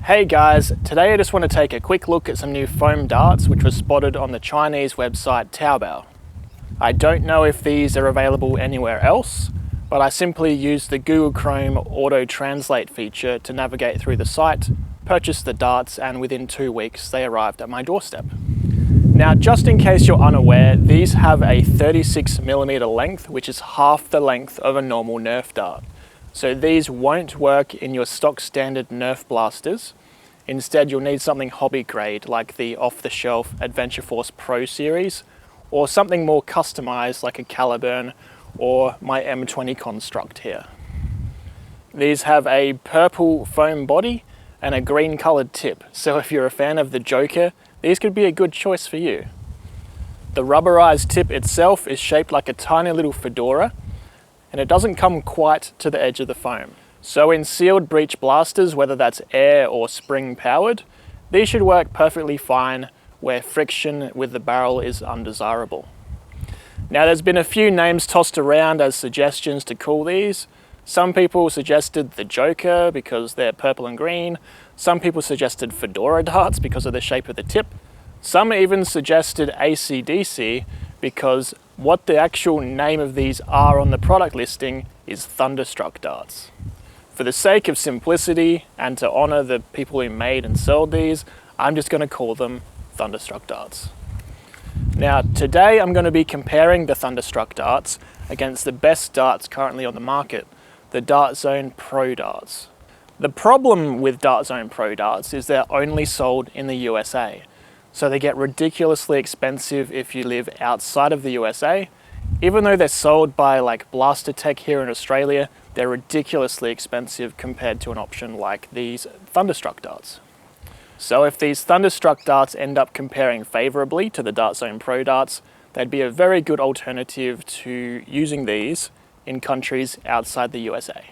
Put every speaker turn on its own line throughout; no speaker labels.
Hey guys, today I just want to take a quick look at some new foam darts which were spotted on the Chinese website Taobao. I don't know if these are available anywhere else, but I simply used the Google Chrome auto translate feature to navigate through the site, purchased the darts, and within 2 weeks they arrived at my doorstep. Now, just in case you're unaware, these have a 36mm length, which is half the length of a normal Nerf dart. So these won't work in your stock standard Nerf blasters. Instead, you'll need something hobby grade like the off-the-shelf Adventure Force Pro series, or something more customized like a Caliburn or my M20 construct here. These have a purple foam body and a green colored tip, so if you're a fan of the Joker, these could be a good choice for you. The rubberized tip itself is shaped like a tiny little fedora, and it doesn't come quite to the edge of the foam. So in sealed breech blasters, whether that's air or spring powered, these should work perfectly fine where friction with the barrel is undesirable. Now, there's been a few names tossed around as suggestions to call these. Some people suggested the Joker because they're purple and green. Some people suggested fedora darts because of the shape of the tip. Some even suggested AC/DC because what the actual name of these are on the product listing is Thunderstruck darts. For the sake of simplicity and to honor the people who made and sold these, I'm just going to call them Thunderstruck darts. Now, today I'm going to be comparing the Thunderstruck darts against the best darts currently on the market, the Dart Zone Pro darts. The problem with Dart Zone Pro darts is they're only sold in the USA. So they get ridiculously expensive if you live outside of the USA. Even though they're sold by like Blaster Tech here in Australia, they're ridiculously expensive compared to an option like these Thunderstruck darts. So if these Thunderstruck darts end up comparing favorably to the Dart Zone Pro darts, they'd be a very good alternative to using these in countries outside the USA.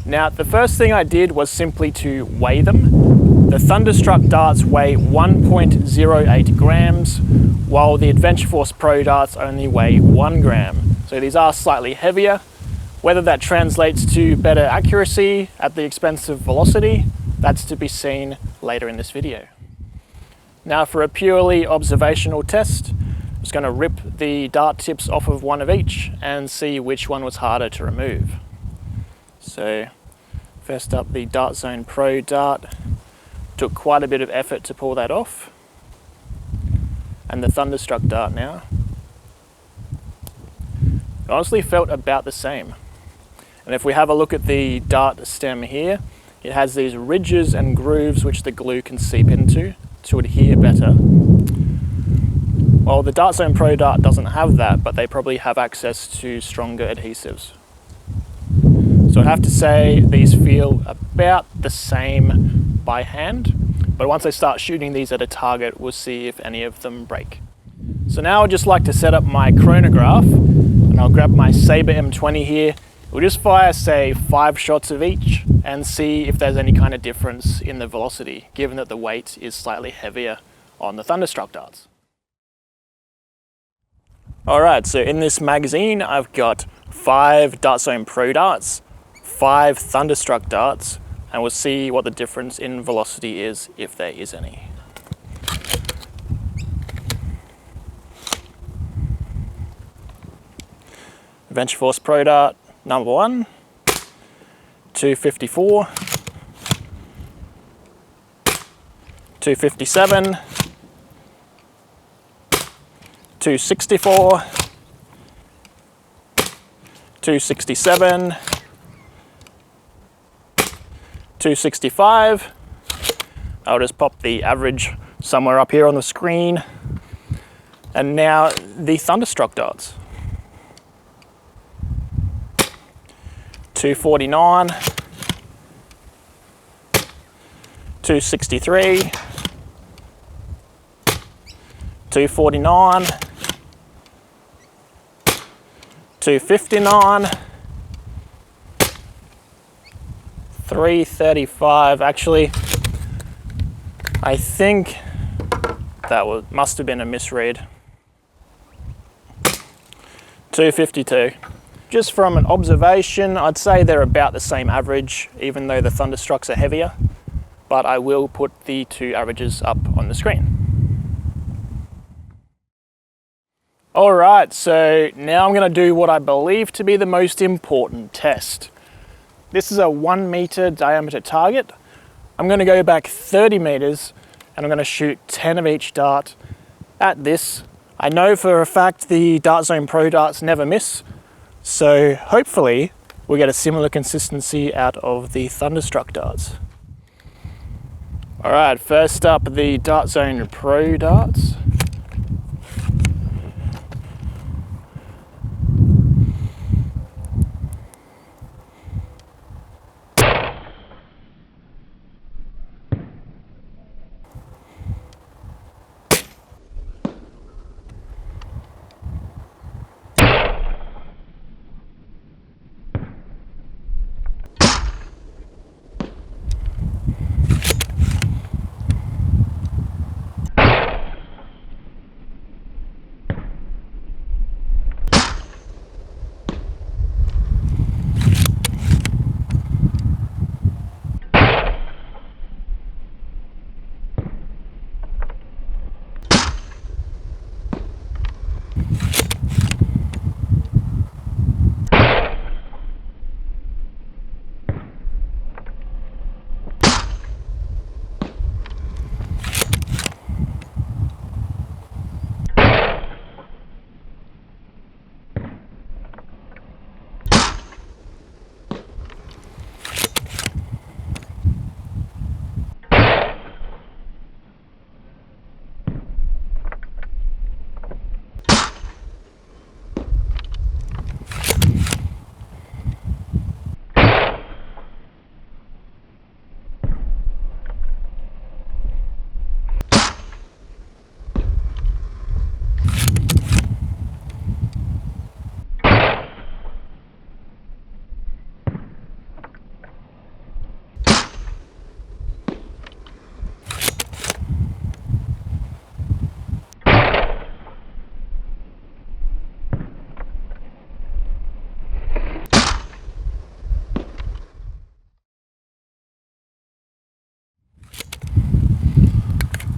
Now, the first thing I did was simply to weigh them. The Thunderstruck darts weigh 1.08 grams, while the Adventure Force Pro darts only weigh 1 gram. So these are slightly heavier. Whether that translates to better accuracy at the expense of velocity, that's to be seen later in this video. Now, for a purely observational test, I'm just going to rip the dart tips off of one of each and see which one was harder to remove. So first up, the Dart Zone Pro dart. Took quite a bit of effort to pull that off. And the Thunderstruck dart now. It honestly felt about the same. And if we have a look at the dart stem here, it has these ridges and grooves which the glue can seep into to adhere better. Well, the Dart Zone Pro dart doesn't have that, but they probably have access to stronger adhesives. So I'd have to say these feel about the same by hand, but once I start shooting these at a target, we'll see if any of them break. So now I'd just like to set up my chronograph, and I'll grab my Sabre M20 here. We'll just fire, say, 5 shots of each and see if there's any kind of difference in the velocity, given that the weight is slightly heavier on the Thunderstruck darts. Alright, so in this magazine I've got 5 Dart Zone Pro darts, 5 Thunderstruck darts, and we'll see what the difference in velocity is, if there is any. Adventure Force Pro dart number 1, 254, 257, 264, 267, 265. I'll just pop the average somewhere up here on the screen. And now the Thunderstruck darts. 249, 263, 249, 259, 335. Actually, I think that must have been a misread. 252. Just from an observation, I'd say they're about the same average, even though the Thunderstrucks are heavier. but I will put the two averages up on the screen. Alright, so now I'm going to do what I believe to be the most important test. This is a 1 meter diameter target. I'm going to go back 30 meters and I'm going to shoot 10 of each dart at this. I know for a fact the Dart Zone Pro darts never miss, so hopefully we'll get a similar consistency out of the Thunderstruck darts. Alright, first up, the Dart Zone Pro darts.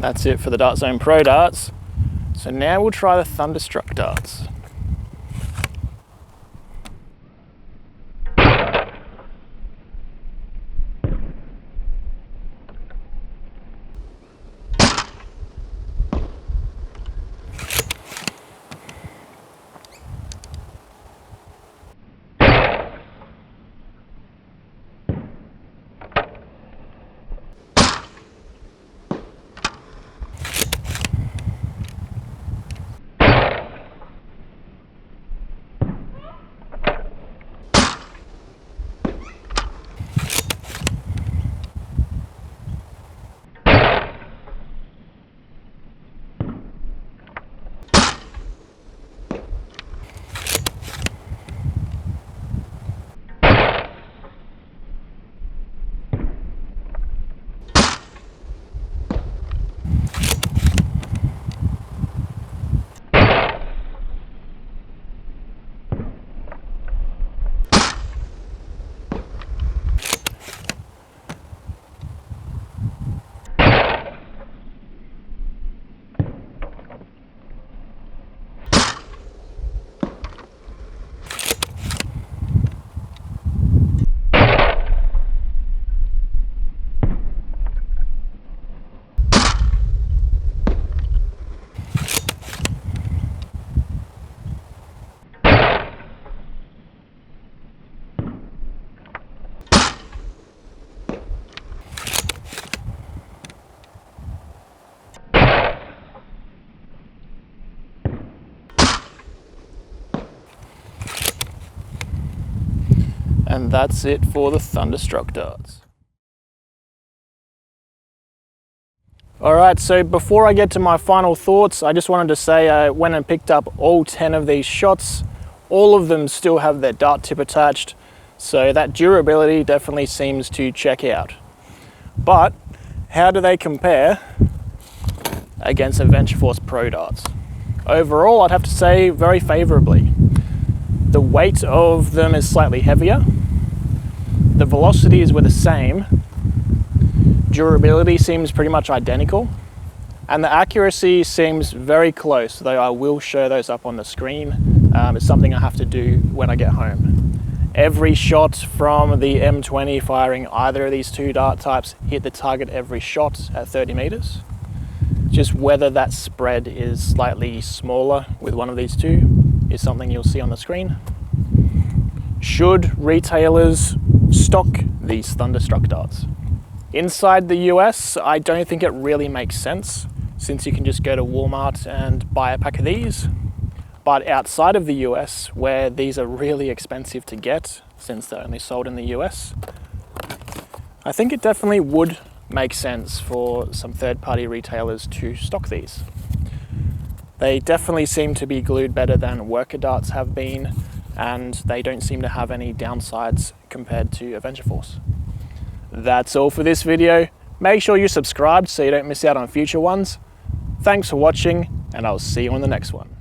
That's it for the Dart Zone Pro darts. So now we'll try the Thunderstruck darts. And that's it for the Thunderstruck darts. Alright, so before I get to my final thoughts, I just wanted to say I went and picked up all 10 of these shots. All of them still have their dart tip attached, so that durability definitely seems to check out. But how do they compare against Adventure Force Pro darts? Overall, I'd have to say very favorably. The weight of them is slightly heavier. The velocities were the same. durability seems pretty much identical, and the accuracy seems very close, though I will show those up on the screen. It's something I have to do when I get home. Every shot from the M20 firing either of these two dart types hit the target every shot at 30 meters. Just whether that spread is slightly smaller with one of these two is something you'll see on the screen. Should retailers stock these Thunderstruck darts? Inside the US, I don't think it really makes sense, since you can just go to Walmart and buy a pack of these. But outside of the US, where these are really expensive to get, since they're only sold in the US, I think it definitely would make sense for some third-party retailers to stock these. They definitely seem to be glued better than worker darts have been, and they don't seem to have any downsides compared to Avenger Force. That's all for this video. Make sure you're subscribed so you don't miss out on future ones. Thanks for watching, and I'll see you on the next one.